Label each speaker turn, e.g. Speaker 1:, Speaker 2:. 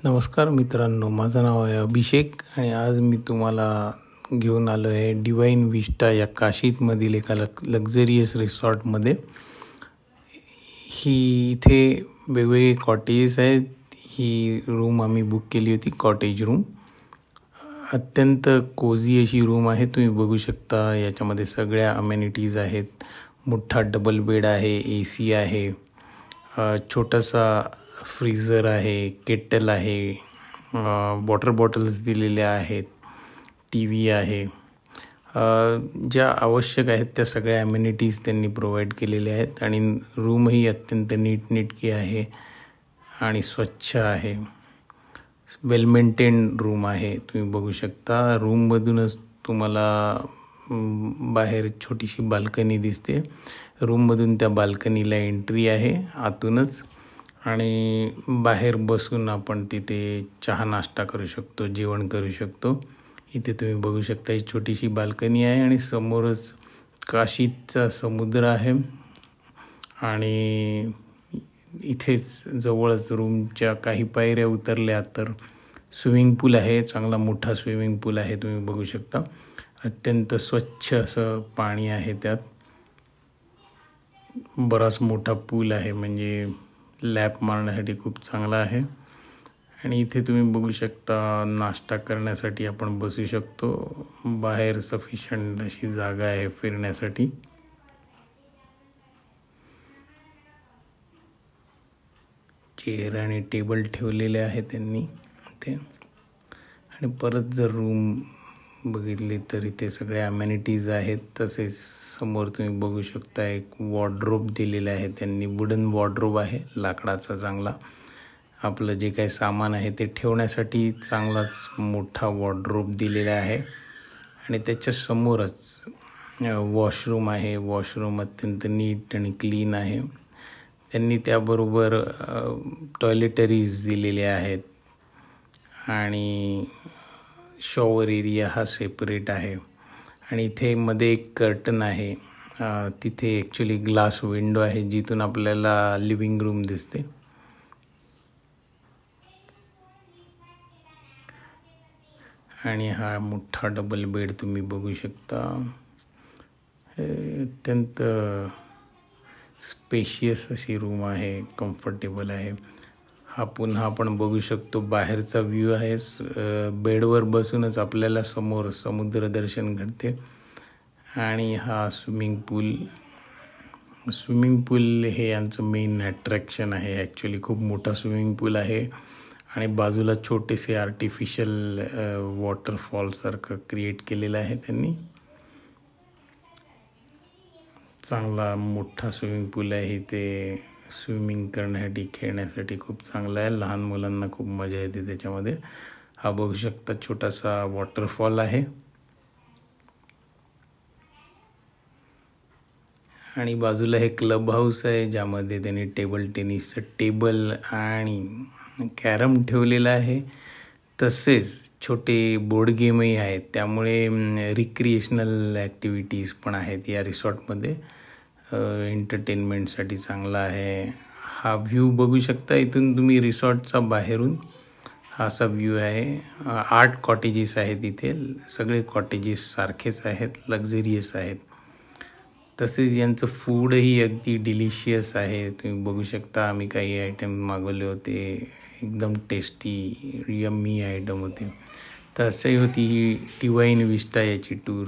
Speaker 1: नमस्कार मित्रांनो, माझं नाव आहे अभिषेक आणि आज मी तुम्हाला घेऊन आलो आहे डिवाइन विस्टा या काशीमधील एका लक्झरियस रिसॉर्टमध्ये. इथे वेगवेगळे कॉटेजेस आहेत. ही रूम आम्ही बुक केली होती, कॉटेज रूम. अत्यंत कोझी अशी रूम आहे. तुम्ही बघू शकता याच्यामध्ये सगळ्या अमेनिटीज आहेत. मोठा डबल बेड आहे, AC आहे, छोटासा फ्रीझर आहे, केटल आहे, वॉटर बॉटल्स दिलेल्या आहेत, TV आहे. ज्या आवश्यक आहेत त्या सगळ्या ॲम्युनिटीज त्यांनी प्रोव्हाइड केलेल्या आहेत आणि रूमही अत्यंत नीटनेटकी आहे आणि स्वच्छ आहे. वेल मेंटेन रूम आहे. तुम्ही बघू शकता रूममधूनच तुम्हाला बाहेर छोटीशी बाल्कनी दिसते. रूममधून त्या बाल्कनीला एंट्री आहे आतूनच आणि बाहेर बसून आपण तिथे चहा नाश्ता करू शकतो, जेवण करू शकतो. इथे तुम्ही बघू शकता ही छोटीशी बाल्कनी आहे आणि समोरच काशीचा समुद्र आहे आणि इथेच जवळच रूमच्या काही पायऱ्या उतरल्या तर स्विमिंग पूल आहे. चांगला मोठा स्विमिंग पूल आहे. तुम्ही बघू शकता अत्यंत स्वच्छ असं पाणी आहे. त्यात बराच मोठा पूल आहे, म्हणजे लॅप मारण्यासाठी खूप चांगला आहे. आणि इथे तुम्ही बघू शकता नाश्ता करण्यासाठी आपण बसू शकतो. बाहेर सफिशियंट अशी जागा आहे फिरण्यासाठी. चेअर आणि टेबल ठेवलेले आहे त्यांनी ते. आणि परत जर रूम बघितली तर इथे सगळ्या अमेनिटीज आहेत. तसेच समोर तुम्ही बघू शकता एक वॉर्डरोब दिलेला आहे त्यांनी. वुडन वॉर्डरोब आहे, लाकडाचा चांगला. आपलं जे काही सामान आहे ते ठेवण्यासाठी चांगलाच मोठा वॉर्डरोब दिलेला आहे. आणि त्याच्या समोरच वॉशरूम आहे. वॉशरूम अत्यंत नीट आणि क्लीन आहे. त्यांनी त्याबरोबर टॉयलेटरीज दिलेल्या आहेत आणि शॉवर एरिया हा सेपरेट आहे. आणि इथे मध्ये एक कर्टन आहे. तिथे ॲक्च्युली ग्लास विंडो आहे जिथून आपल्याला लिव्हिंग रूम दिसते. आणि हा मोठा डबल बेड तुम्ही बघू शकता. अत्यंत स्पेशियस अशी रूम आहे, कम्फर्टेबल आहे. हा पुन्हा आपण बघू शकतो बाहेरचा व्ह्यू आहे. बेडवर बसूनच आपल्याला समोर समुद्र दर्शन घडते. आणि हा स्विमिंग पूल हे यांचं मेन अट्रॅक्शन आहे. ॲक्च्युली खूप मोठा स्विमिंग पूल आहे आणि बाजूला छोटेसे आर्टिफिशियल वॉटरफॉलसारखं क्रिएट केलेलं आहे त्यांनी. चांगला मोठा स्विमिंग पूल आहे. ते स्विमिंग करण्यासाठी, खेळण्यासाठी खूप चांगला आहे. लहान मुलांना खूप मजा येते त्याच्यामध्ये. हा बघू शकता छोटासा वॉटरफॉल आहे. आणि बाजूला हे क्लब हाऊस आहे ज्यामध्ये त्यांनी टेबल टेनिसचं टेबल आणि कॅरम ठेवलेला आहे. तसेच छोटे बोर्ड गेमही आहेत. त्यामुळे रिक्रिएशनल ॲक्टिव्हिटीज पण आहेत या रिसॉर्टमध्ये. एंटरटेनमेंटसाठी चांगला आहे. हा व्ह्यू बघू शकता इथून तुम्ही रिसॉर्टचा बाहेरून. हा असा व्ह्यू आहे. 8 कॉटेजेस आहेत इथे. सगळे कॉटेजेस सारखेच आहेत, लक्झरियस आहेत. तसेच यांचं फूडही अगदी डिलिशियस आहे. तुम्ही बघू शकता आम्ही काही आयटम मागवले होते, एकदम टेस्टी यम्मी आयटम होते. तर असे होती ही डिवाइन विस्टा याची टूर.